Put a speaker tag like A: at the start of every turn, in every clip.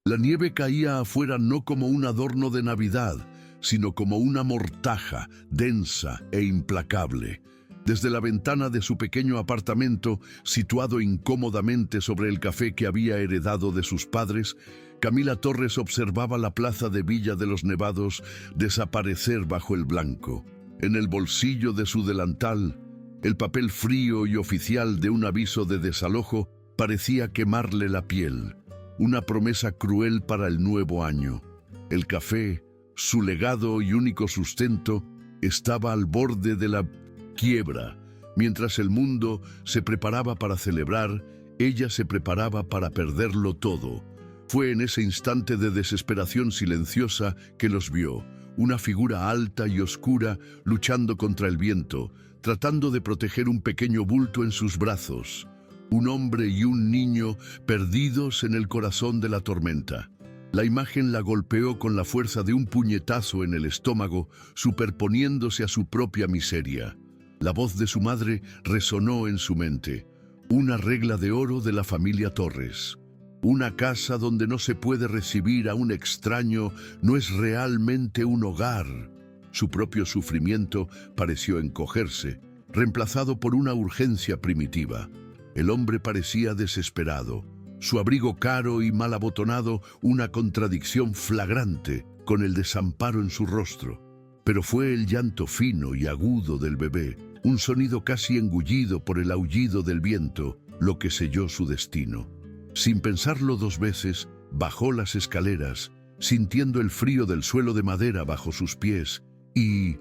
A: La nieve caía afuera no como un adorno de Navidad, sino como una mortaja densa e implacable. Desde la ventana de su pequeño apartamento, situado incómodamente sobre el café que había heredado de sus padres, Camila Torres observaba la plaza de Villa de los Nevados desaparecer bajo el blanco. En el bolsillo de su delantal, el papel frío y oficial de un aviso de desalojo parecía quemarle la piel, una promesa cruel para el nuevo año. El café, su legado y único sustento, estaba al borde de la quiebra. Mientras el mundo se preparaba para celebrar, ella se preparaba para perderlo todo. Fue en ese instante de desesperación silenciosa que los vio, una figura alta y oscura luchando contra el viento, tratando de proteger un pequeño bulto en sus brazos. Un hombre y un niño perdidos en el corazón de la tormenta. La imagen la golpeó con la fuerza de un puñetazo en el estómago, superponiéndose a su propia miseria. La voz de su madre resonó en su mente. Una regla de oro de la familia Torres. Una casa donde no se puede recibir a un extraño no es realmente un hogar. Su propio sufrimiento pareció encogerse, reemplazado por una urgencia primitiva. El hombre parecía desesperado. Su abrigo caro y mal abotonado, una contradicción flagrante con el desamparo en su rostro. Pero fue el llanto fino y agudo del bebé, un sonido casi engullido por el aullido del viento, lo que selló su destino. Sin pensarlo dos veces, bajó las escaleras, sintiendo el frío del suelo de madera bajo sus pies, y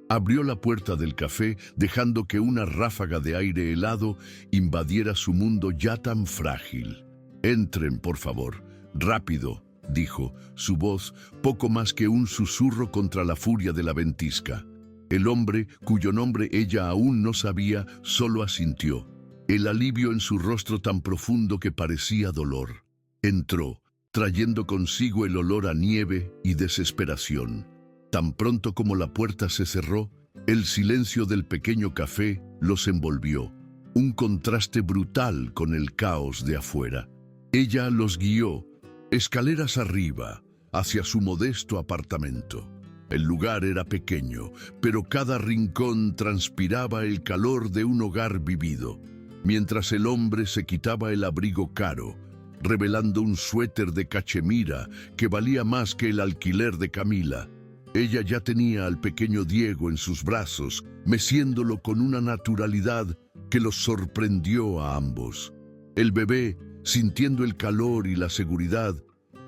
A: abrió la puerta del café, dejando que una ráfaga de aire helado invadiera su mundo ya tan frágil. «Entren, por favor, rápido», dijo, su voz poco más que un susurro contra la furia de la ventisca. El hombre, cuyo nombre ella aún no sabía, solo asintió, el alivio en su rostro tan profundo que parecía dolor. Entró, trayendo consigo el olor a nieve y desesperación. Tan pronto como la puerta se cerró, el silencio del pequeño café los envolvió, un contraste brutal con el caos de afuera. Ella los guió, escaleras arriba, hacia su modesto apartamento. El lugar era pequeño, pero cada rincón transpiraba el calor de un hogar vivido, mientras el hombre se quitaba el abrigo caro, revelando un suéter de cachemira que valía más que el alquiler de Camila. Ella ya tenía al pequeño Diego en sus brazos, meciéndolo con una naturalidad que los sorprendió a ambos. El bebé, sintiendo el calor y la seguridad,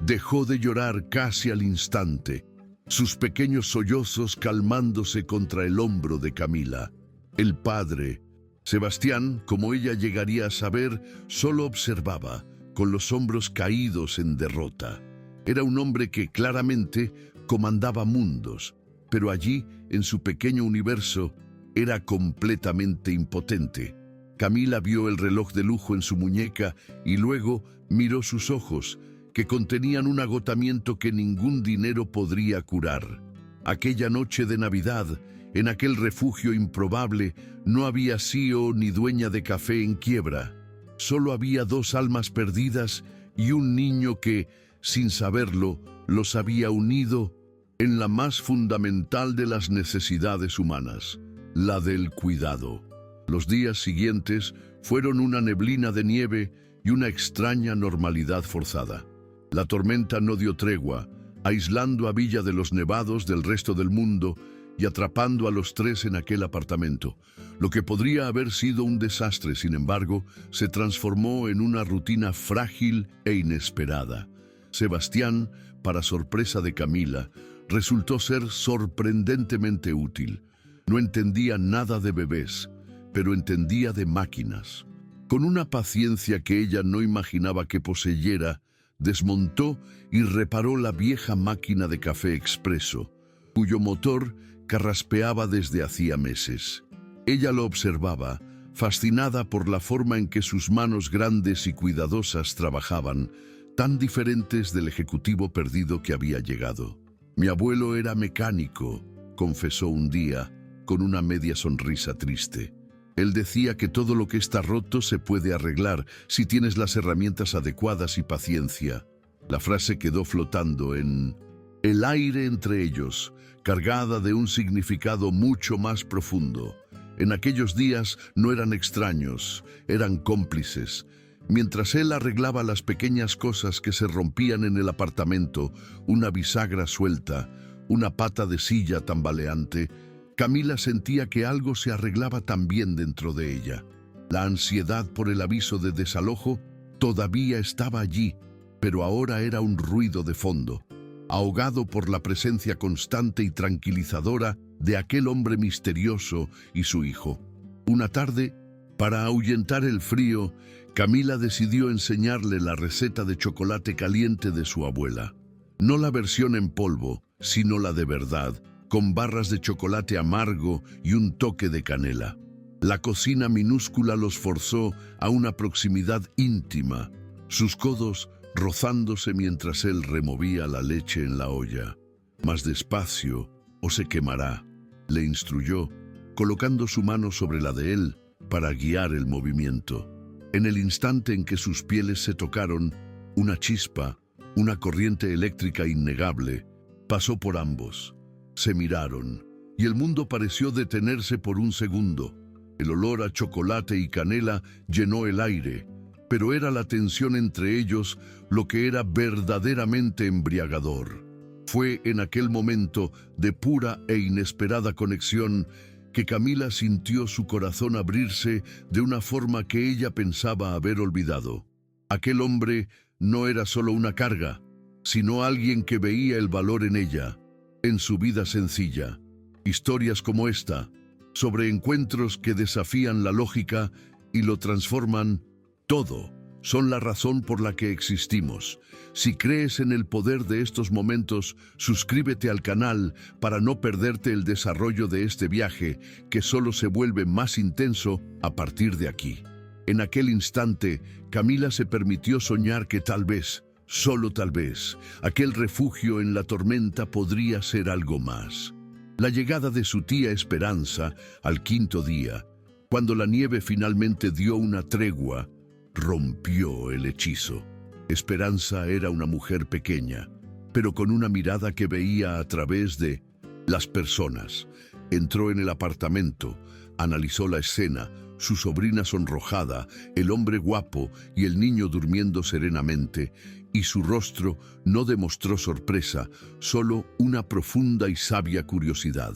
A: dejó de llorar casi al instante, sus pequeños sollozos calmándose contra el hombro de Camila. El padre, Sebastián, como ella llegaría a saber, solo observaba, con los hombros caídos en derrota. Era un hombre que claramente comandaba mundos, pero allí, en su pequeño universo, era completamente impotente. Camila vio el reloj de lujo en su muñeca y luego miró sus ojos, que contenían un agotamiento que ningún dinero podría curar. Aquella noche de Navidad, en aquel refugio improbable, no había CEO ni dueña de café en quiebra. Solo había dos almas perdidas y un niño que, sin saberlo, los había unido en la más fundamental de las necesidades humanas, la del cuidado. Los días siguientes fueron una neblina de nieve y una extraña normalidad forzada. La tormenta no dio tregua, aislando a Villa de los Nevados del resto del mundo y atrapando a los tres en aquel apartamento. Lo que podría haber sido un desastre, sin embargo, se transformó en una rutina frágil e inesperada. Sebastián, para sorpresa de Camila, resultó ser sorprendentemente útil. No entendía nada de bebés, pero entendía de máquinas. Con una paciencia que ella no imaginaba que poseyera, desmontó y reparó la vieja máquina de café expreso, cuyo motor carraspeaba desde hacía meses. Ella lo observaba, fascinada por la forma en que sus manos grandes y cuidadosas trabajaban, tan diferentes del ejecutivo perdido que había llegado. «Mi abuelo era mecánico», confesó un día, con una media sonrisa triste. Él decía que todo lo que está roto se puede arreglar si tienes las herramientas adecuadas y paciencia. La frase quedó flotando en el aire entre ellos, cargada de un significado mucho más profundo. En aquellos días no eran extraños, eran cómplices. Mientras él arreglaba las pequeñas cosas que se rompían en el apartamento, una bisagra suelta, una pata de silla tambaleante, Camila sentía que algo se arreglaba también dentro de ella. La ansiedad por el aviso de desalojo todavía estaba allí, pero ahora era un ruido de fondo, ahogado por la presencia constante y tranquilizadora de aquel hombre misterioso y su hijo. Una tarde, para ahuyentar el frío, Camila decidió enseñarle la receta de chocolate caliente de su abuela. No la versión en polvo, sino la de verdad, con barras de chocolate amargo y un toque de canela. La cocina minúscula los forzó a una proximidad íntima, sus codos rozándose mientras él removía la leche en la olla. «Más despacio o se quemará», le instruyó, colocando su mano sobre la de él para guiar el movimiento. En el instante en que sus pieles se tocaron, una chispa, una corriente eléctrica innegable, pasó por ambos. Se miraron, y el mundo pareció detenerse por un segundo. El olor a chocolate y canela llenó el aire, pero era la tensión entre ellos lo que era verdaderamente embriagador. Fue en aquel momento de pura e inesperada conexión que Camila sintió su corazón abrirse de una forma que ella pensaba haber olvidado. Aquel hombre no era solo una carga, sino alguien que veía el valor en ella, en su vida sencilla. Historias como esta, sobre encuentros que desafían la lógica y lo transforman todo, son la razón por la que existimos. Si crees en el poder de estos momentos, suscríbete al canal para no perderte el desarrollo de este viaje que solo se vuelve más intenso a partir de aquí. En aquel instante, Camila se permitió soñar que tal vez, solo tal vez, aquel refugio en la tormenta podría ser algo más. La llegada de su tía Esperanza al quinto día, cuando la nieve finalmente dio una tregua, rompió el hechizo. Esperanza era una mujer pequeña, pero con una mirada que veía a través de las personas. Entró en el apartamento, analizó la escena, su sobrina sonrojada, el hombre guapo y el niño durmiendo serenamente, y su rostro no demostró sorpresa, solo una profunda y sabia curiosidad.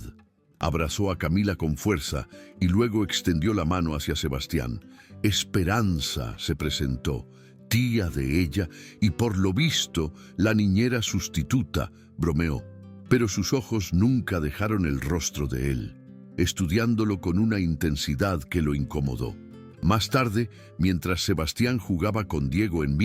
A: Abrazó a Camila con fuerza y luego extendió la mano hacia Sebastián. Esperanza se presentó, tía de ella y por lo visto la niñera sustituta, bromeó, pero sus ojos nunca dejaron el rostro de él, estudiándolo con una intensidad que lo incomodó. Más tarde, mientras Sebastián jugaba con Diego en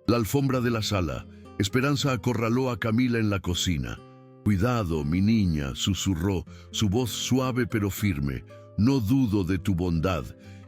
A: la alfombra de la sala, Esperanza acorraló a Camila en la cocina. «Cuidado, mi niña», susurró, su voz suave pero firme. «No dudo de tu bondad,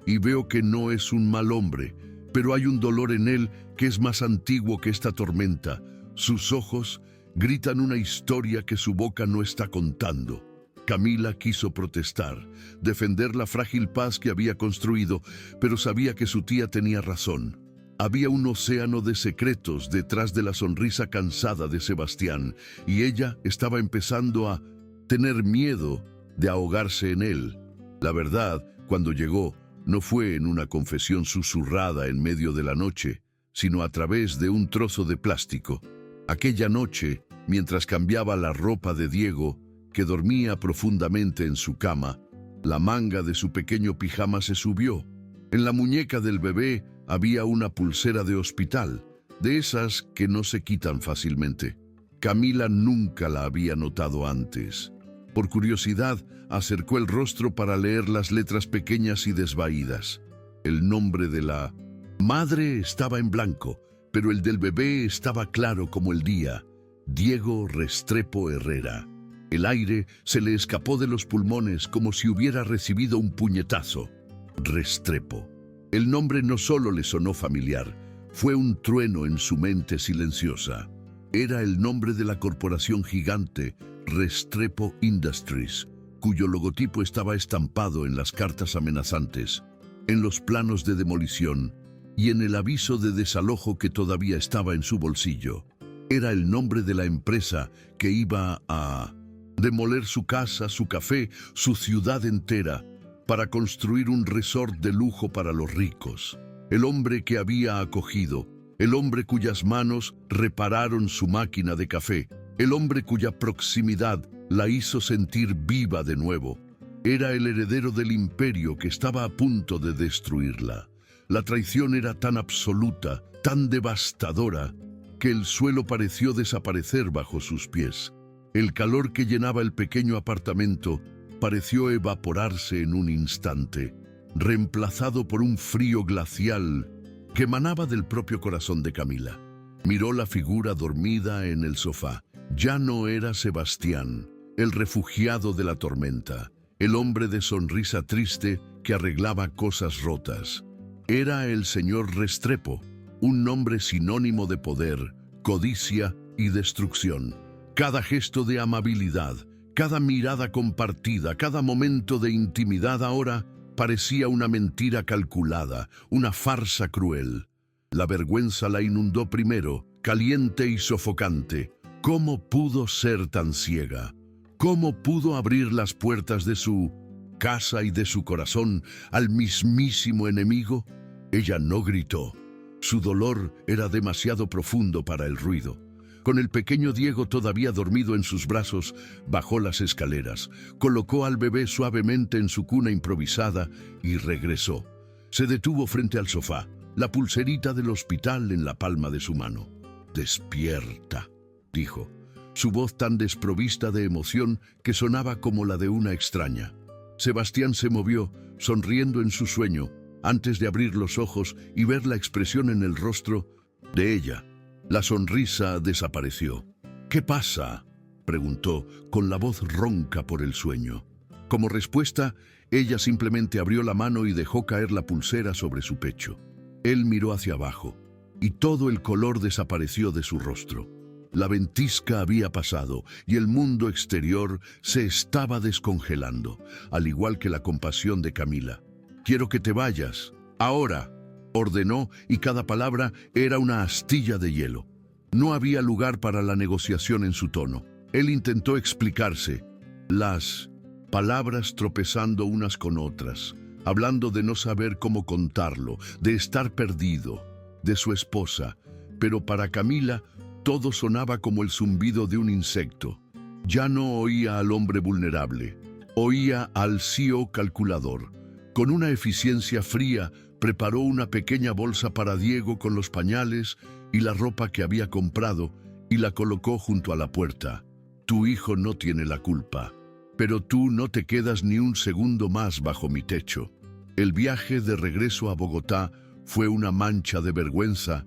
A: y veo que no es un mal hombre, pero hay un dolor en él que es más antiguo que esta tormenta. Sus ojos gritan una historia que su boca no está contando». Camila quiso protestar, defender la frágil paz que había construido, pero sabía que su tía tenía razón. Había un océano de secretos detrás de la sonrisa cansada de Sebastián, y ella estaba empezando a tener miedo de ahogarse en él. La verdad, cuando llegó, no fue en una confesión susurrada en medio de la noche, sino a través de un trozo de plástico. Aquella noche, mientras cambiaba la ropa de Diego, que dormía profundamente en su cama, la manga de su pequeño pijama se subió. En la muñeca del bebé había una pulsera de hospital, de esas que no se quitan fácilmente. Camila nunca la había notado antes. Por curiosidad, acercó el rostro para leer las letras pequeñas y desvaídas. El nombre de la madre estaba en blanco, pero el del bebé estaba claro como el día: Diego Restrepo Herrera. El aire se le escapó de los pulmones como si hubiera recibido un puñetazo. Restrepo. El nombre no solo le sonó familiar, fue un trueno en su mente silenciosa. Era el nombre de la corporación gigante Restrepo Industries, cuyo logotipo estaba estampado en las cartas amenazantes, en los planos de demolición y en el aviso de desalojo que todavía estaba en su bolsillo. Era el nombre de la empresa que iba a demoler su casa, su café, su ciudad entera, para construir un resort de lujo para los ricos. El hombre que había acogido, el hombre cuyas manos repararon su máquina de café, el hombre cuya proximidad la hizo sentir viva de nuevo, era el heredero del imperio que estaba a punto de destruirla. La traición era tan absoluta, tan devastadora, que el suelo pareció desaparecer bajo sus pies. El calor que llenaba el pequeño apartamento pareció evaporarse en un instante, reemplazado por un frío glacial que emanaba del propio corazón de Camila. Miró la figura dormida en el sofá. Ya no era Sebastián, el refugiado de la tormenta, el hombre de sonrisa triste que arreglaba cosas rotas. Era el señor Restrepo, un nombre sinónimo de poder, codicia y destrucción. Cada gesto de amabilidad, cada mirada compartida, cada momento de intimidad ahora parecía una mentira calculada, una farsa cruel. La vergüenza la inundó primero, caliente y sofocante. ¿Cómo pudo ser tan ciega? ¿Cómo pudo abrir las puertas de su casa y de su corazón al mismísimo enemigo? Ella no gritó. Su dolor era demasiado profundo para el ruido. Con el pequeño Diego todavía dormido en sus brazos, bajó las escaleras, colocó al bebé suavemente en su cuna improvisada y regresó. Se detuvo frente al sofá, la pulserita del hospital en la palma de su mano. «Despierta», dijo, su voz tan desprovista de emoción que sonaba como la de una extraña. Sebastián se movió, sonriendo en su sueño, antes de abrir los ojos y ver la expresión en el rostro de ella. La sonrisa desapareció. «¿Qué pasa?», preguntó, con la voz ronca por el sueño. Como respuesta, ella simplemente abrió la mano y dejó caer la pulsera sobre su pecho. Él miró hacia abajo, y todo el color desapareció de su rostro. La ventisca había pasado, y el mundo exterior se estaba descongelando, al igual que la compasión de Camila. «Quiero que te vayas, ahora», ordenó, y cada palabra era una astilla de hielo. No había lugar para la negociación en su tono. Él intentó explicarse, las palabras tropezando unas con otras, hablando de no saber cómo contarlo, de estar perdido, de su esposa, pero para Camila todo sonaba como el zumbido de un insecto. Ya no oía al hombre vulnerable, oía al CEO calculador. Con una eficiencia fría, preparó una pequeña bolsa para Diego con los pañales y la ropa que había comprado y la colocó junto a la puerta. «Tu hijo no tiene la culpa, pero tú no te quedas ni un segundo más bajo mi techo». El viaje de regreso a Bogotá fue una mancha de vergüenza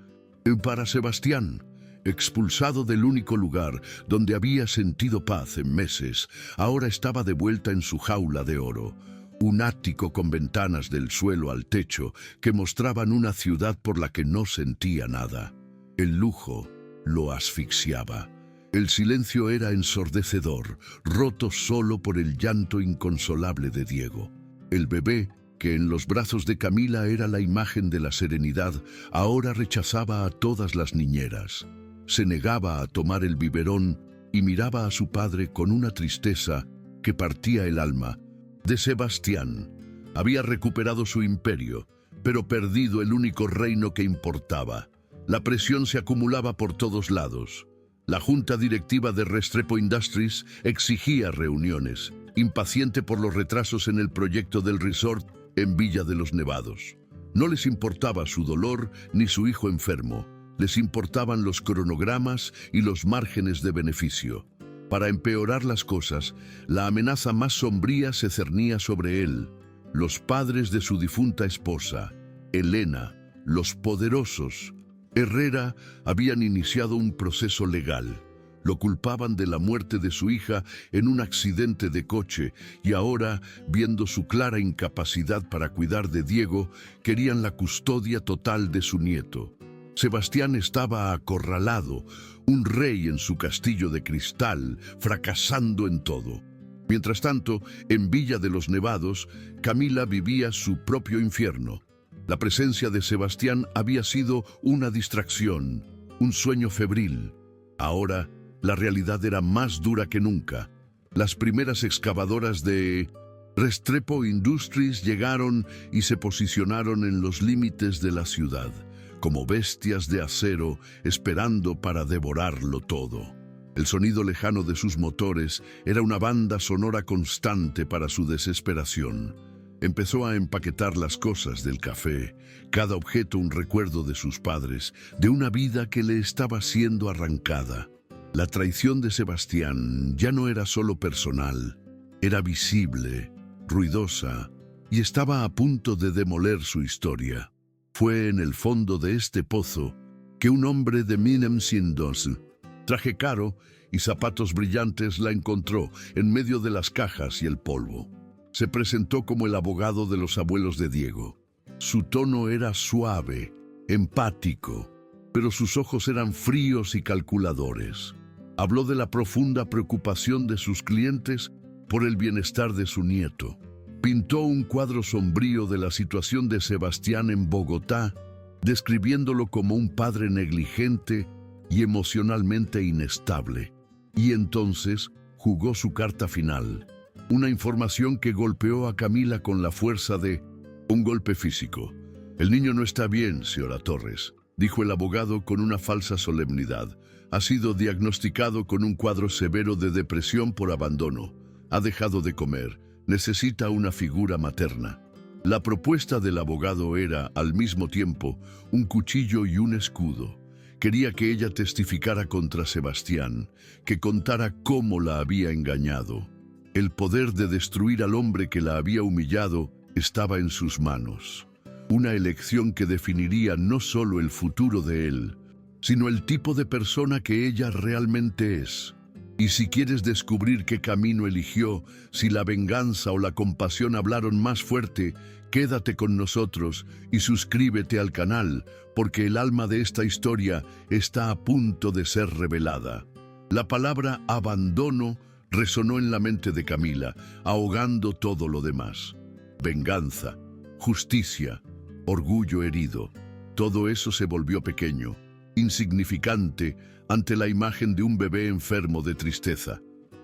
A: para Sebastián. Expulsado del único lugar donde había sentido paz en meses, ahora estaba de vuelta en su jaula de oro. Un ático con ventanas del suelo al techo que mostraban una ciudad por la que no sentía nada. El lujo lo asfixiaba. El silencio era ensordecedor, roto solo por el llanto inconsolable de Diego. El bebé, que en los brazos de Camila era la imagen de la serenidad, ahora rechazaba a todas las niñeras. Se negaba a tomar el biberón y miraba a su padre con una tristeza que partía el alma. De Sebastián había recuperado su imperio, pero perdido el único reino que importaba. La presión se acumulaba por todos lados. La junta directiva de Restrepo Industries exigía reuniones, impaciente por los retrasos en el proyecto del resort en Villa de los Nevados. No les importaba su dolor ni su hijo enfermo. Les importaban los cronogramas y los márgenes de beneficio. Para empeorar las cosas, la amenaza más sombría se cernía sobre él. Los padres de su difunta esposa, Elena, los poderosos. Herrera habían iniciado un proceso legal. Lo culpaban de la muerte de su hija en un accidente de coche y ahora, viendo su clara incapacidad para cuidar de Diego, querían la custodia total de su nieto. Sebastián estaba acorralado, un rey en su castillo de cristal, fracasando en todo. Mientras tanto, en Villa de los Nevados, Camila vivía su propio infierno. La presencia de Sebastián había sido una distracción, un sueño febril. Ahora, la realidad era más dura que nunca. Las primeras excavadoras de Restrepo Industries llegaron y se posicionaron en los límites de la ciudad, como bestias de acero esperando para devorarlo todo. El sonido lejano de sus motores era una banda sonora constante para su desesperación. Empezó a empaquetar las cosas del café, cada objeto un recuerdo de sus padres, de una vida que le estaba siendo arrancada. La traición de Sebastián ya no era solo personal, era visible, ruidosa, y estaba a punto de demoler su historia. Fue en el fondo de este pozo que un hombre de 1902, traje caro y zapatos brillantes, la encontró en medio de las cajas y el polvo. Se presentó como el abogado de los abuelos de Diego. Su tono era suave, empático, pero sus ojos eran fríos y calculadores. Habló de la profunda preocupación de sus clientes por el bienestar de su nieto. Pintó un cuadro sombrío de la situación de Sebastián en Bogotá, describiéndolo como un padre negligente y emocionalmente inestable. Y entonces jugó su carta final. Una información que golpeó a Camila con la fuerza de un golpe físico. «El niño no está bien, señora Torres», dijo el abogado con una falsa solemnidad. «Ha sido diagnosticado con un cuadro severo de depresión por abandono. Ha dejado de comer. Necesita una figura materna». La propuesta del abogado era, al mismo tiempo, un cuchillo y un escudo. Quería que ella testificara contra Sebastián, que contara cómo la había engañado. El poder de destruir al hombre que la había humillado estaba en sus manos. Una elección que definiría no solo el futuro de él, sino el tipo de persona que ella realmente es. Y si quieres descubrir qué camino eligió, si la venganza o la compasión hablaron más fuerte, quédate con nosotros y suscríbete al canal, porque el alma de esta historia está a punto de ser revelada. La palabra abandono resonó en la mente de Camila, ahogando todo lo demás. Venganza, justicia, orgullo herido. Todo eso se volvió pequeño, insignificante ante la imagen de un bebé enfermo de tristeza.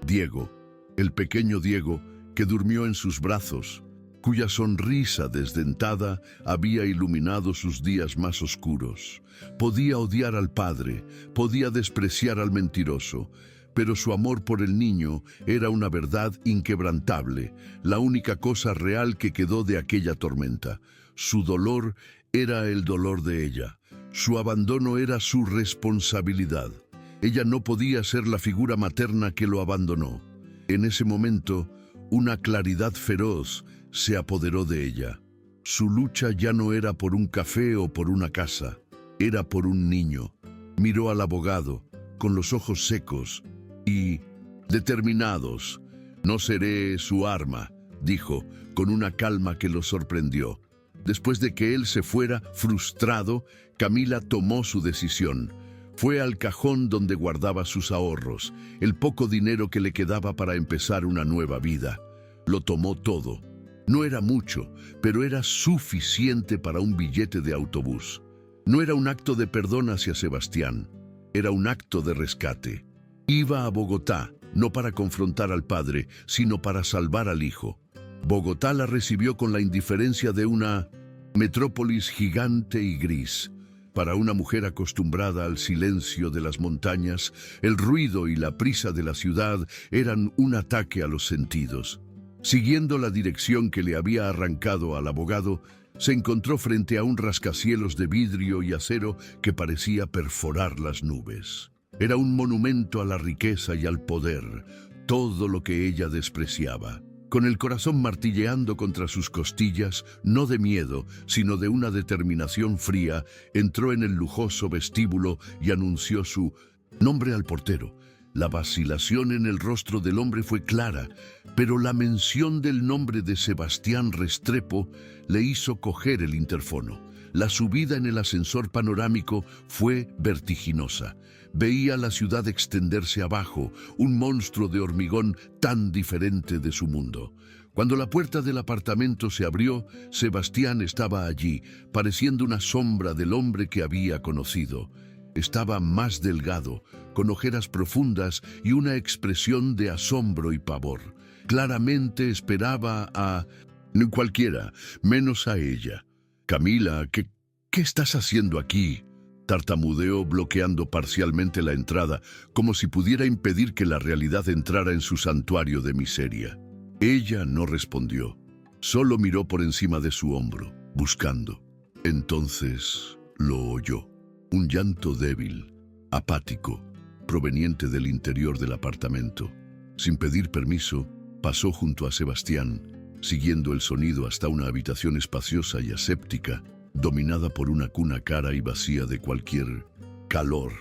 A: Diego, el pequeño Diego, que durmió en sus brazos, cuya sonrisa desdentada había iluminado sus días más oscuros. Podía odiar al padre, podía despreciar al mentiroso, pero su amor por el niño era una verdad inquebrantable, la única cosa real que quedó de aquella tormenta. Su dolor era el dolor de ella. Su abandono era su responsabilidad. Ella no podía ser la figura materna que lo abandonó. En ese momento, una claridad feroz se apoderó de ella. Su lucha ya no era por un café o por una casa, era por un niño. Miró al abogado, con los ojos secos y determinados. «No seré su arma», dijo, con una calma que lo sorprendió. Después de que él se fuera, frustrado, Camila tomó su decisión. Fue al cajón donde guardaba sus ahorros, el poco dinero que le quedaba para empezar una nueva vida. Lo tomó todo. No era mucho, pero era suficiente para un billete de autobús. No era un acto de perdón hacia Sebastián, era un acto de rescate. Iba a Bogotá, no para confrontar al padre, sino para salvar al hijo. Bogotá la recibió con la indiferencia de una metrópolis gigante y gris. Para una mujer acostumbrada al silencio de las montañas, el ruido y la prisa de la ciudad eran un ataque a los sentidos. Siguiendo la dirección que le había arrancado al abogado, se encontró frente a un rascacielos de vidrio y acero que parecía perforar las nubes. Era un monumento a la riqueza y al poder, todo lo que ella despreciaba. Con el corazón martilleando contra sus costillas, no de miedo, sino de una determinación fría, entró en el lujoso vestíbulo y anunció su nombre al portero. La vacilación en el rostro del hombre fue clara, pero la mención del nombre de Sebastián Restrepo le hizo coger el interfono. La subida en el ascensor panorámico fue vertiginosa. Veía la ciudad extenderse abajo, un monstruo de hormigón tan diferente de su mundo. Cuando la puerta del apartamento se abrió, Sebastián estaba allí, pareciendo una sombra del hombre que había conocido. Estaba más delgado, con ojeras profundas y una expresión de asombro y pavor. Claramente esperaba a cualquiera, menos a ella. «Camila, ¿qué estás haciendo aquí?», tartamudeó, bloqueando parcialmente la entrada, como si pudiera impedir que la realidad entrara en su santuario de miseria. Ella no respondió, solo miró por encima de su hombro, buscando. Entonces lo oyó, un llanto débil, apático, proveniente del interior del apartamento. Sin pedir permiso, pasó junto a Sebastián, siguiendo el sonido hasta una habitación espaciosa y aséptica, dominada por una cuna cara y vacía de cualquier calor.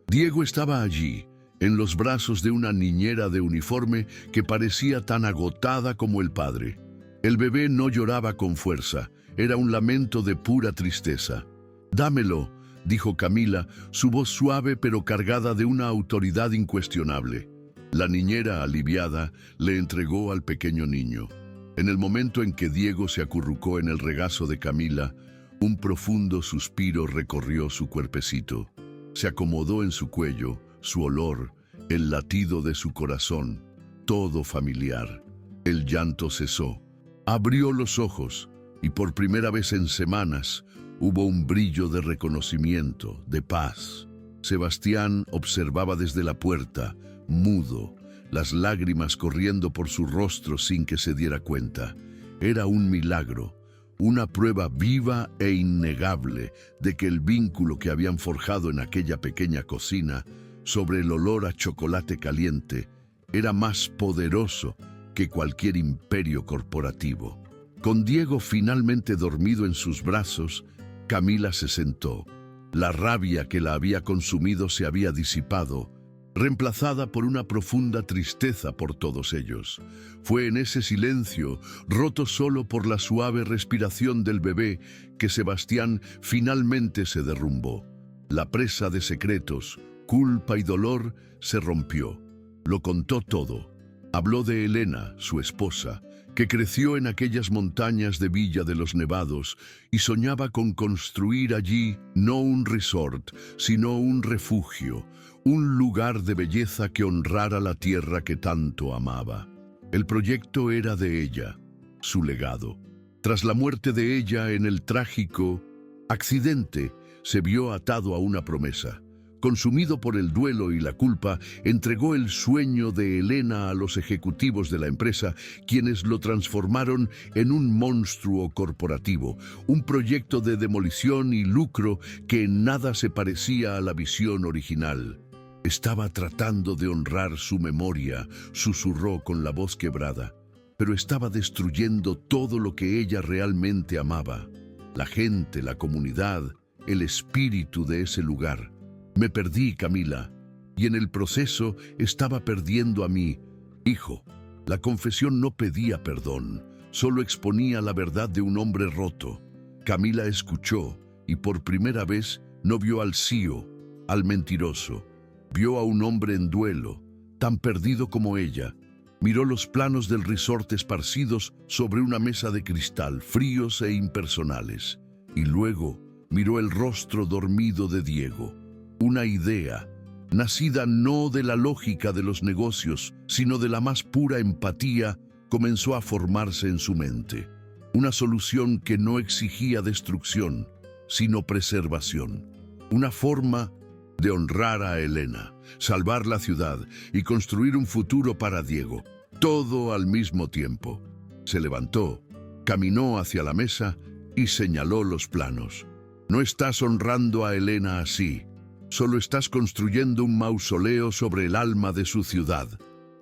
A: Diego estaba allí, en los brazos de una niñera de uniforme que parecía tan agotada como el padre. El bebé no lloraba con fuerza, era un lamento de pura tristeza. «Dámelo», dijo Camila, su voz suave pero cargada de una autoridad incuestionable. La niñera, aliviada, le entregó al pequeño niño. En el momento en que Diego se acurrucó en el regazo de Camila, un profundo suspiro recorrió su cuerpecito. Se acomodó en su cuello, su olor, el latido de su corazón, todo familiar. El llanto cesó. Abrió los ojos y por primera vez en semanas hubo un brillo de reconocimiento, de paz. Sebastián observaba desde la puerta, mudo, las lágrimas corriendo por su rostro sin que se diera cuenta. Era un milagro, una prueba viva e innegable de que el vínculo que habían forjado en aquella pequeña cocina, sobre el olor a chocolate caliente, era más poderoso que cualquier imperio corporativo. Con Diego finalmente dormido en sus brazos, Camila se sentó. La rabia que la había consumido se había disipado, reemplazada por una profunda tristeza por todos ellos. Fue en ese silencio, roto solo por la suave respiración del bebé, que Sebastián finalmente se derrumbó. La presa de secretos, culpa y dolor se rompió. Lo contó todo. Habló de Elena, su esposa, que creció en aquellas montañas de Villa de los Nevados y soñaba con construir allí no un resort, sino un refugio, un lugar de belleza que honrara la tierra que tanto amaba. El proyecto era de ella, su legado. Tras la muerte de ella en el trágico accidente, se vio atado a una promesa. Consumido por el duelo y la culpa, entregó el sueño de Elena a los ejecutivos de la empresa, quienes lo transformaron en un monstruo corporativo, un proyecto de demolición y lucro que en nada se parecía a la visión original. Estaba tratando de honrar su memoria, susurró con la voz quebrada, pero estaba destruyendo todo lo que ella realmente amaba. La gente, la comunidad, el espíritu de ese lugar. Me perdí, Camila, y en el proceso estaba perdiendo a mi hijo. La confesión no pedía perdón, solo exponía la verdad de un hombre roto. Camila escuchó y por primera vez no vio al CEO, al mentiroso. Vio a un hombre en duelo, tan perdido como ella. Miró los planos del resort esparcidos sobre una mesa de cristal, fríos e impersonales. Y luego miró el rostro dormido de Diego. Una idea, nacida no de la lógica de los negocios, sino de la más pura empatía, comenzó a formarse en su mente. Una solución que no exigía destrucción, sino preservación. Una forma de honrar a Elena, salvar la ciudad y construir un futuro para Diego. Todo al mismo tiempo. Se levantó, caminó hacia la mesa y señaló los planos. No estás honrando a Elena así. Solo estás construyendo un mausoleo sobre el alma de su ciudad,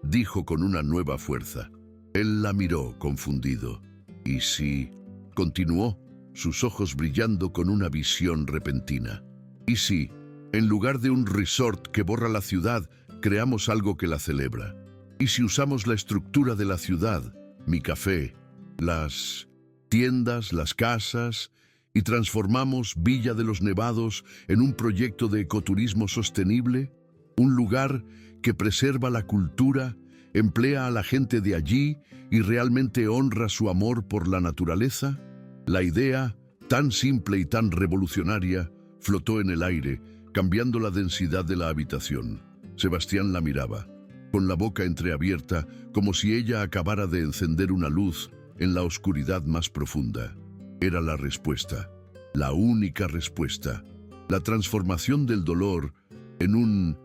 A: dijo con una nueva fuerza. Él la miró, confundido. ¿Y si? Continuó, sus ojos brillando con una visión repentina. ¿Y si, en lugar de un resort que borra la ciudad, creamos algo que la celebra? ¿Y si usamos la estructura de la ciudad, mi café, las tiendas, las casas, y transformamos Villa de los Nevados en un proyecto de ecoturismo sostenible? Un lugar que preserva la cultura, ¿Emplea a la gente de allí y realmente honra su amor por la naturaleza? La idea, tan simple y tan revolucionaria, flotó en el aire, cambiando la densidad de la habitación. Sebastián la miraba, con la boca entreabierta, como si ella acabara de encender una luz en la oscuridad más profunda. Era la respuesta, la única respuesta, la transformación del dolor en un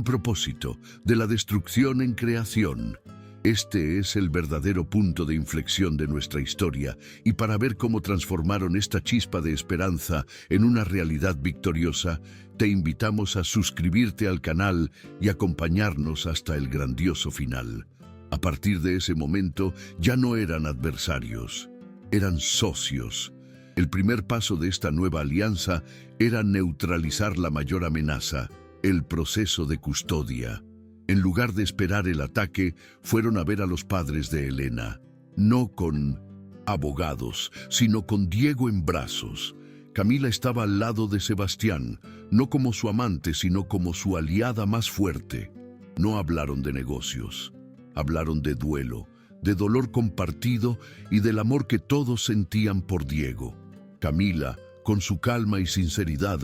A: propósito, de la destrucción en creación. Este es el verdadero punto de inflexión de nuestra historia, y para ver cómo transformaron esta chispa de esperanza en una realidad victoriosa, te invitamos a suscribirte al canal y acompañarnos hasta el grandioso final. A partir de ese momento ya no eran adversarios, eran socios. El primer paso de esta nueva alianza era neutralizar la mayor amenaza, el proceso de custodia. En lugar de esperar el ataque, fueron a ver a los padres de Elena, no con abogados, sino con Diego en brazos. Camila estaba al lado de Sebastián, no como su amante, sino como su aliada más fuerte. No hablaron de negocios, hablaron de duelo, de dolor compartido y del amor que todos sentían por Diego. Camila, con su calma y sinceridad,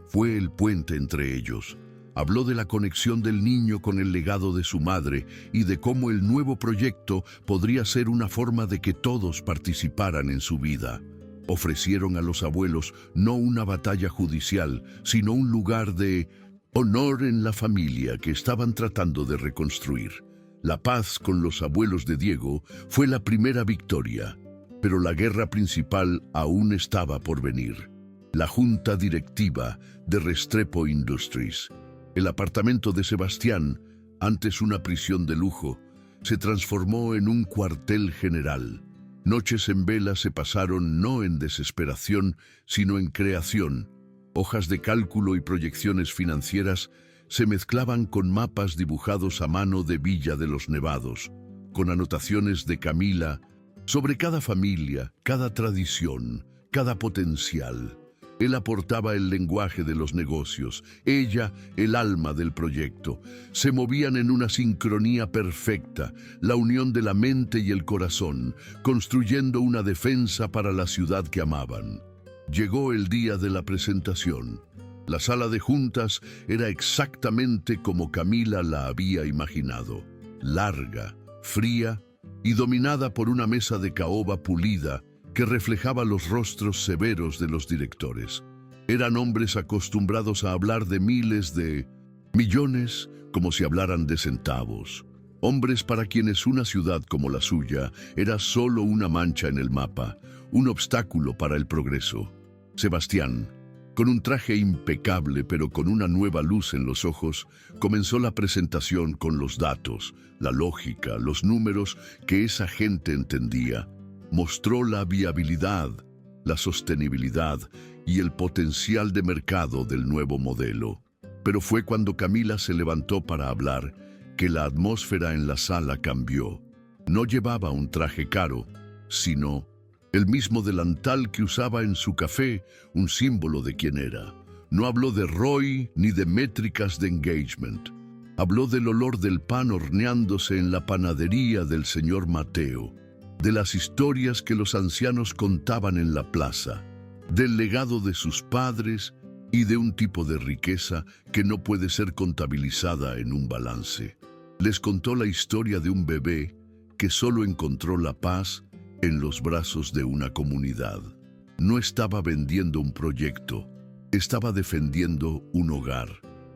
A: fue el puente entre ellos. Habló de la conexión del niño con el legado de su madre y de cómo el nuevo proyecto podría ser una forma de que todos participaran en su vida. Ofrecieron a los abuelos no una batalla judicial, sino un lugar de honor en la familia que estaban tratando de reconstruir. La paz con los abuelos de Diego fue la primera victoria, pero la guerra principal aún estaba por venir. La junta directiva de Restrepo Industries. El apartamento de Sebastián, antes una prisión de lujo, se transformó en un cuartel general. Noches en vela se pasaron no en desesperación, sino en creación. Hojas de cálculo y proyecciones financieras se mezclaban con mapas dibujados a mano de Villa de los Nevados, con anotaciones de Camila sobre cada familia, cada tradición, cada potencial. Él aportaba el lenguaje de los negocios, ella el alma del proyecto. Se movían en una sincronía perfecta, la unión de la mente y el corazón, construyendo una defensa para la ciudad que amaban. Llegó el día de la presentación. La sala de juntas era exactamente como Camila la había imaginado, larga, fría y dominada por una mesa de caoba pulida que reflejaba los rostros severos de los directores. Eran hombres acostumbrados a hablar de miles de millones como si hablaran de centavos. Hombres para quienes una ciudad como la suya era solo una mancha en el mapa, un obstáculo para el progreso. Sebastián, con un traje impecable pero con una nueva luz en los ojos, comenzó la presentación con los datos, la lógica, los números que esa gente entendía. Mostró la viabilidad, la sostenibilidad y el potencial de mercado del nuevo modelo. Pero fue cuando Camila se levantó para hablar que la atmósfera en la sala cambió. No llevaba un traje caro, sino el mismo delantal que usaba en su café, un símbolo de quién era. No habló de ROI ni de métricas de engagement. Habló del olor del pan horneándose en la panadería del señor Mateo, de las historias que los ancianos contaban en la plaza, del legado de sus padres y de un tipo de riqueza que no puede ser contabilizada en un balance. Les contó la historia de un bebé que solo encontró la paz en los brazos de una comunidad. No estaba vendiendo un proyecto, estaba defendiendo un hogar.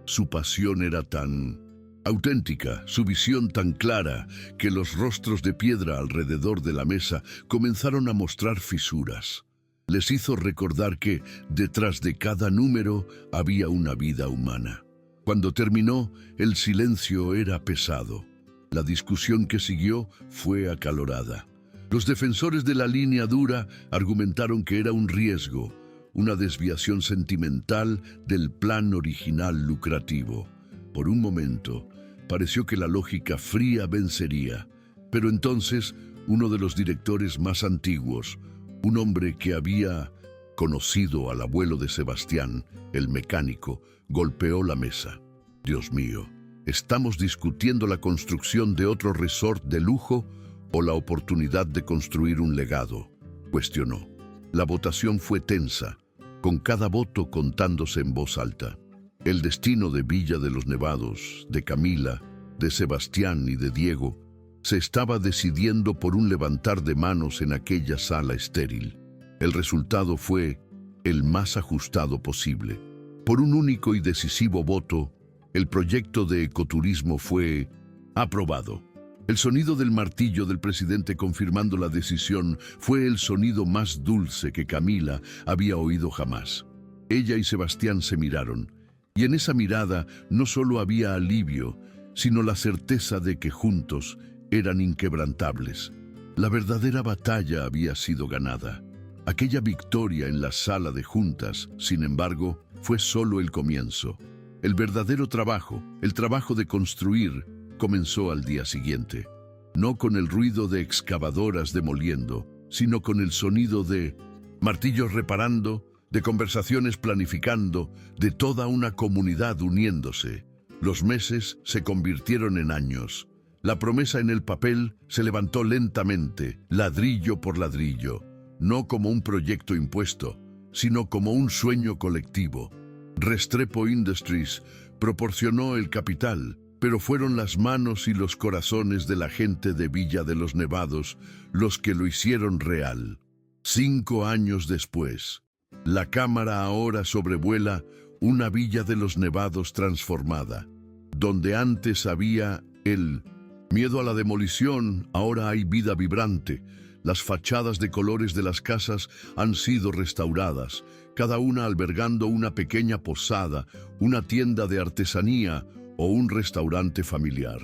A: Su pasión era tan auténtica, su visión tan clara, que los rostros de piedra alrededor de la mesa comenzaron a mostrar fisuras. Les hizo recordar que detrás de cada número había una vida humana. Cuando terminó, el silencio era pesado. La discusión que siguió fue acalorada. Los defensores de la línea dura argumentaron que era un riesgo, una desviación sentimental del plan original lucrativo. Por un momento, pareció que la lógica fría vencería, pero entonces uno de los directores más antiguos, un hombre que había conocido al abuelo de Sebastián, el mecánico, golpeó la mesa. Dios mío, ¿Estamos discutiendo la construcción de otro resort de lujo o la oportunidad de construir un legado?, cuestionó. La votación fue tensa, con cada voto contándose en voz alta. El destino de Villa de los Nevados, de Camila, de Sebastián y de Diego se estaba decidiendo por un levantar de manos en aquella sala estéril. El resultado fue el más ajustado posible. Por un único y decisivo voto, el proyecto de ecoturismo fue aprobado. El sonido del martillo del presidente confirmando la decisión fue el sonido más dulce que Camila había oído jamás. Ella y Sebastián se miraron, y en esa mirada no solo había alivio, sino la certeza de que juntos eran inquebrantables. La verdadera batalla había sido ganada. Aquella victoria en la sala de juntas, sin embargo, fue solo el comienzo. El verdadero trabajo, el trabajo de construir, comenzó al día siguiente. No con el ruido de excavadoras demoliendo, sino con el sonido de martillos reparando, de conversaciones planificando, de toda una comunidad uniéndose. Los meses se convirtieron en años. La promesa en el papel se levantó lentamente, ladrillo por ladrillo, no como un proyecto impuesto, sino como un sueño colectivo. Restrepo Industries proporcionó el capital, pero fueron las manos y los corazones de la gente de Villa de los Nevados los que lo hicieron real. 5 años después, la cámara ahora sobrevuela una Villa de los Nevados transformada. Donde antes había el miedo a la demolición, ahora hay vida vibrante. Las fachadas de colores de las casas han sido restauradas, cada una albergando una pequeña posada, una tienda de artesanía o un restaurante familiar.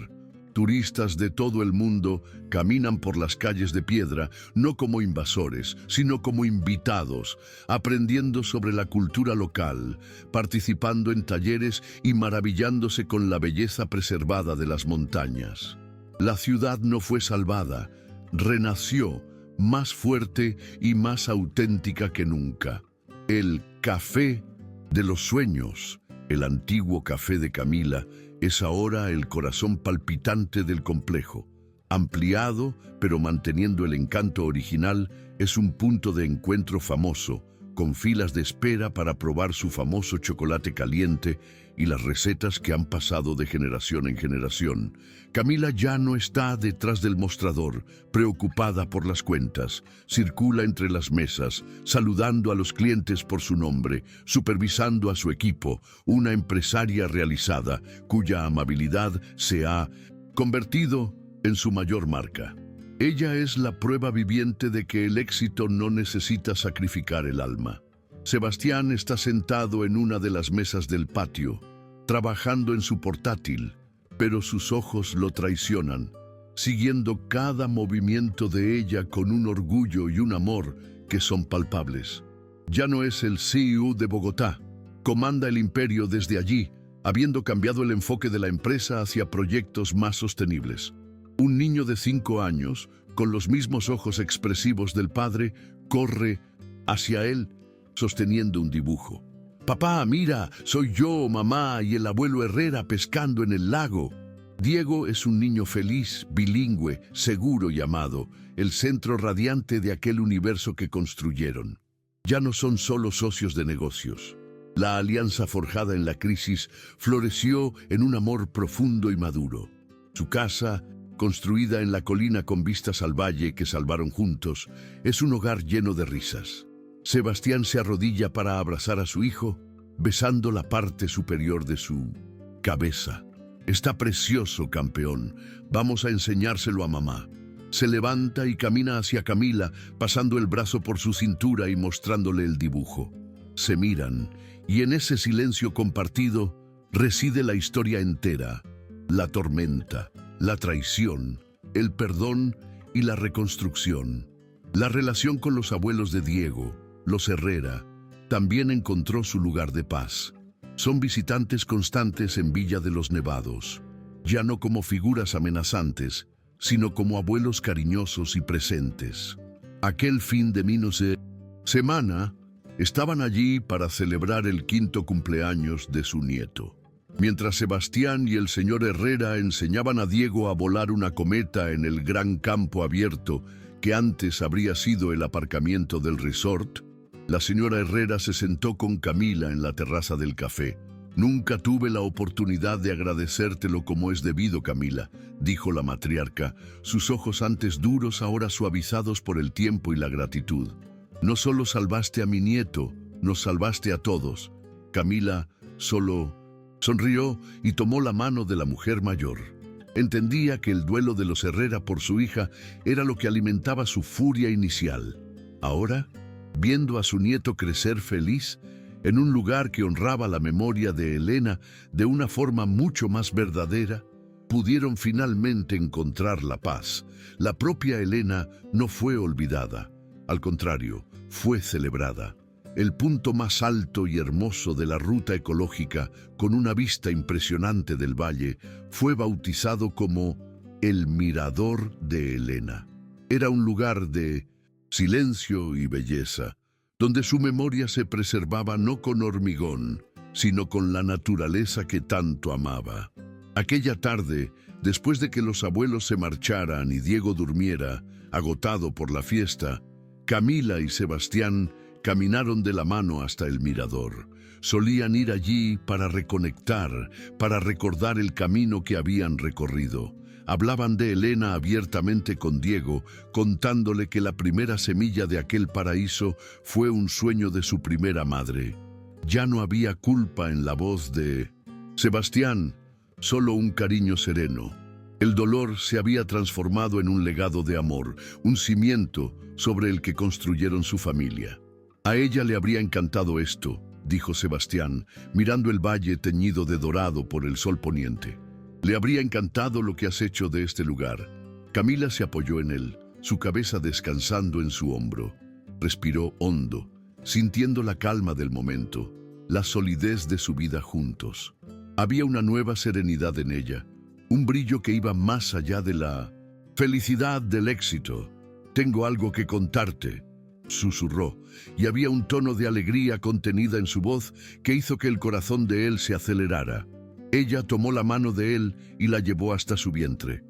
A: Turistas de todo el mundo caminan por las calles de piedra, no como invasores, sino como invitados, aprendiendo sobre la cultura local, participando en talleres y maravillándose con la belleza preservada de las montañas. La ciudad no fue salvada, renació, más fuerte y más auténtica que nunca. El Café de los Sueños, el antiguo café de Camila, es ahora el corazón palpitante del complejo. Ampliado, pero manteniendo el encanto original, es un punto de encuentro famoso, con filas de espera para probar su famoso chocolate caliente y las recetas que han pasado de generación en generación. Camila ya no está detrás del mostrador, preocupada por las cuentas. Circula entre las mesas, saludando a los clientes por su nombre, supervisando a su equipo, una empresaria realizada, cuya amabilidad se ha convertido en su mayor marca. Ella es la prueba viviente de que el éxito no necesita sacrificar el alma. Sebastián está sentado en una de las mesas del patio, trabajando en su portátil, pero sus ojos lo traicionan, siguiendo cada movimiento de ella con un orgullo y un amor que son palpables. Ya no es el CEO de Bogotá, comanda el imperio desde allí, habiendo cambiado el enfoque de la empresa hacia proyectos más sostenibles. Un niño de 5 años, con los mismos ojos expresivos del padre, corre hacia él, sosteniendo un dibujo. «Papá, mira, soy yo, mamá y el abuelo Herrera pescando en el lago». Diego es un niño feliz, bilingüe, seguro y amado, el centro radiante de aquel universo que construyeron. Ya no son solo socios de negocios. La alianza forjada en la crisis floreció en un amor profundo y maduro. Su casa, construida en la colina con vistas al valle que salvaron juntos, es un hogar lleno de risas. Sebastián se arrodilla para abrazar a su hijo, besando la parte superior de su cabeza. «Está precioso, campeón. Vamos a enseñárselo a mamá». Se levanta y camina hacia Camila, pasando el brazo por su cintura y mostrándole el dibujo. Se miran, y en ese silencio compartido reside la historia entera: la tormenta, la traición, el perdón y la reconstrucción. La relación con los abuelos de Diego, los Herrera, también encontró su lugar de paz. Son visitantes constantes en Villa de los Nevados, ya no como figuras amenazantes, sino como abuelos cariñosos y presentes. Aquel fin de semana estaban allí para celebrar el 5º cumpleaños de su nieto. Mientras Sebastián y el señor Herrera enseñaban a Diego a volar una cometa en el gran campo abierto que antes habría sido el aparcamiento del resort, la señora Herrera se sentó con Camila en la terraza del café. «Nunca tuve la oportunidad de agradecértelo como es debido, Camila», dijo la matriarca, sus ojos antes duros ahora suavizados por el tiempo y la gratitud. «No solo salvaste a mi nieto, nos salvaste a todos». Camila solo sonrió y tomó la mano de la mujer mayor. Entendía que el duelo de los Herrera por su hija era lo que alimentaba su furia inicial. Ahora, viendo a su nieto crecer feliz, en un lugar que honraba la memoria de Elena de una forma mucho más verdadera, pudieron finalmente encontrar la paz. La propia Elena no fue olvidada, al contrario, fue celebrada. El punto más alto y hermoso de la ruta ecológica, con una vista impresionante del valle, fue bautizado como el Mirador de Elena. Era un lugar de silencio y belleza, donde su memoria se preservaba no con hormigón, sino con la naturaleza que tanto amaba. Aquella tarde, después de que los abuelos se marcharan y Diego durmiera, agotado por la fiesta, Camila y Sebastián caminaron de la mano hasta el mirador. Solían ir allí para reconectar, para recordar el camino que habían recorrido. Hablaban de Elena abiertamente con Diego, contándole que la primera semilla de aquel paraíso fue un sueño de su primera madre. Ya no había culpa en la voz de Sebastián, solo un cariño sereno. El dolor se había transformado en un legado de amor, un cimiento sobre el que construyeron su familia. «A ella le habría encantado esto», dijo Sebastián, mirando el valle teñido de dorado por el sol poniente. «Le habría encantado lo que has hecho de este lugar». Camila se apoyó en él, su cabeza descansando en su hombro. Respiró hondo, sintiendo la calma del momento, la solidez de su vida juntos. Había una nueva serenidad en ella, un brillo que iba más allá de la felicidad del éxito. «Tengo algo que contarte», susurró, y había un tono de alegría contenida en su voz que hizo que el corazón de él se acelerara. Ella tomó la mano de él y la llevó hasta su vientre.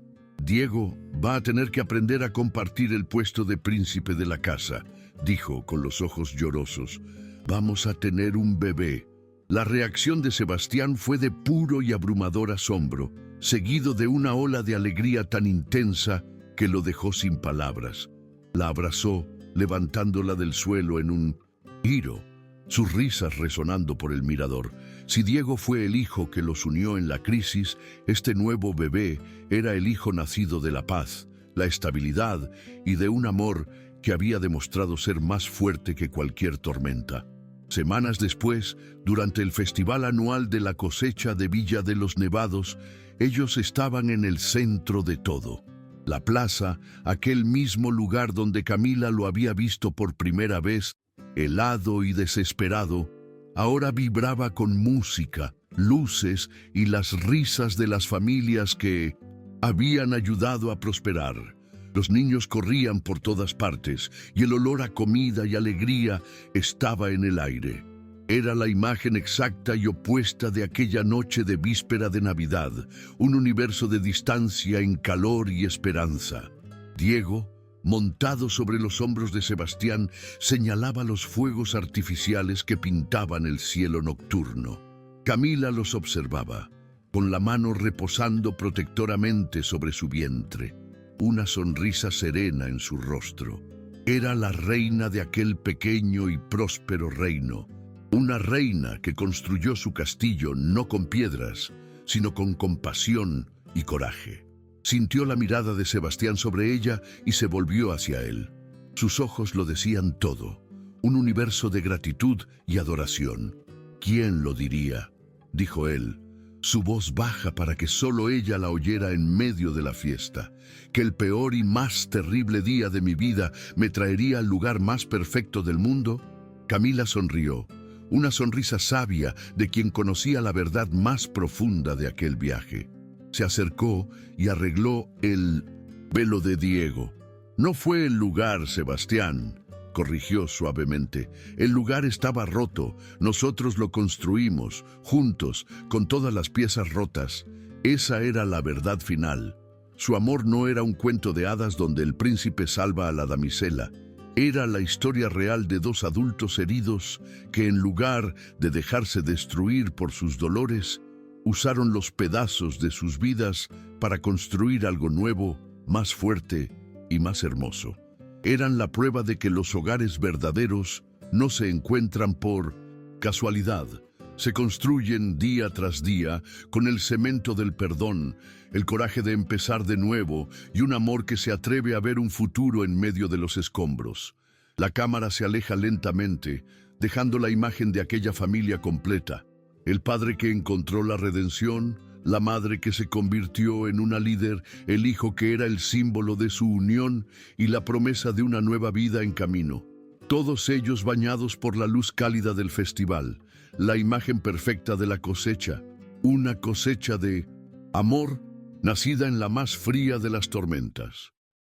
A: «Diego va a tener que aprender a compartir el puesto de príncipe de la casa», dijo con los ojos llorosos. «Vamos a tener un bebé». La reacción de Sebastián fue de puro y abrumador asombro, seguido de una ola de alegría tan intensa que lo dejó sin palabras. La abrazó, levantándola del suelo en un giro, sus risas resonando por el mirador. Si Diego fue el hijo que los unió en la crisis, este nuevo bebé era el hijo nacido de la paz, la estabilidad y de un amor que había demostrado ser más fuerte que cualquier tormenta. Semanas después, durante el festival anual de la cosecha de Villa de los Nevados, ellos estaban en el centro de todo. La plaza, aquel mismo lugar donde Camila lo había visto por primera vez, helado y desesperado, ahora vibraba con música, luces y las risas de las familias que habían ayudado a prosperar. Los niños corrían por todas partes y el olor a comida y alegría estaba en el aire. Era la imagen exacta y opuesta de aquella noche de víspera de Navidad, un universo de distancia en calor y esperanza. Diego, montado sobre los hombros de Sebastián, señalaba los fuegos artificiales que pintaban el cielo nocturno. Camila los observaba, con la mano reposando protectoramente sobre su vientre, una sonrisa serena en su rostro. Era la reina de aquel pequeño y próspero reino, una reina que construyó su castillo no con piedras, sino con compasión y coraje. Sintió la mirada de Sebastián sobre ella y se volvió hacia él. Sus ojos lo decían todo, un universo de gratitud y adoración. «¿Quién lo diría?», dijo él, su voz baja para que solo ella la oyera en medio de la fiesta, «que el peor y más terrible día de mi vida me traería al lugar más perfecto del mundo». Camila sonrió, una sonrisa sabia de quien conocía la verdad más profunda de aquel viaje. Se acercó y arregló el velo de Diego. «No fue el lugar, Sebastián», corrigió suavemente. El lugar estaba roto. Nosotros lo construimos, juntos, con todas las piezas rotas. Esa era la verdad final. Su amor no era un cuento de hadas donde el príncipe salva a la damisela. Era la historia real de dos adultos heridos que, en lugar de dejarse destruir por sus dolores, usaron los pedazos de sus vidas para construir algo nuevo, más fuerte y más hermoso. Eran la prueba de que los hogares verdaderos no se encuentran por casualidad. Se construyen día tras día con el cemento del perdón, el coraje de empezar de nuevo y un amor que se atreve a ver un futuro en medio de los escombros. La cámara se aleja lentamente, dejando la imagen de aquella familia completa. El padre que encontró la redención, la madre que se convirtió en una líder, el hijo que era el símbolo de su unión y la promesa de una nueva vida en camino. Todos ellos bañados por la luz cálida del festival, la imagen perfecta de la cosecha, una cosecha de amor nacida en la más fría de las tormentas.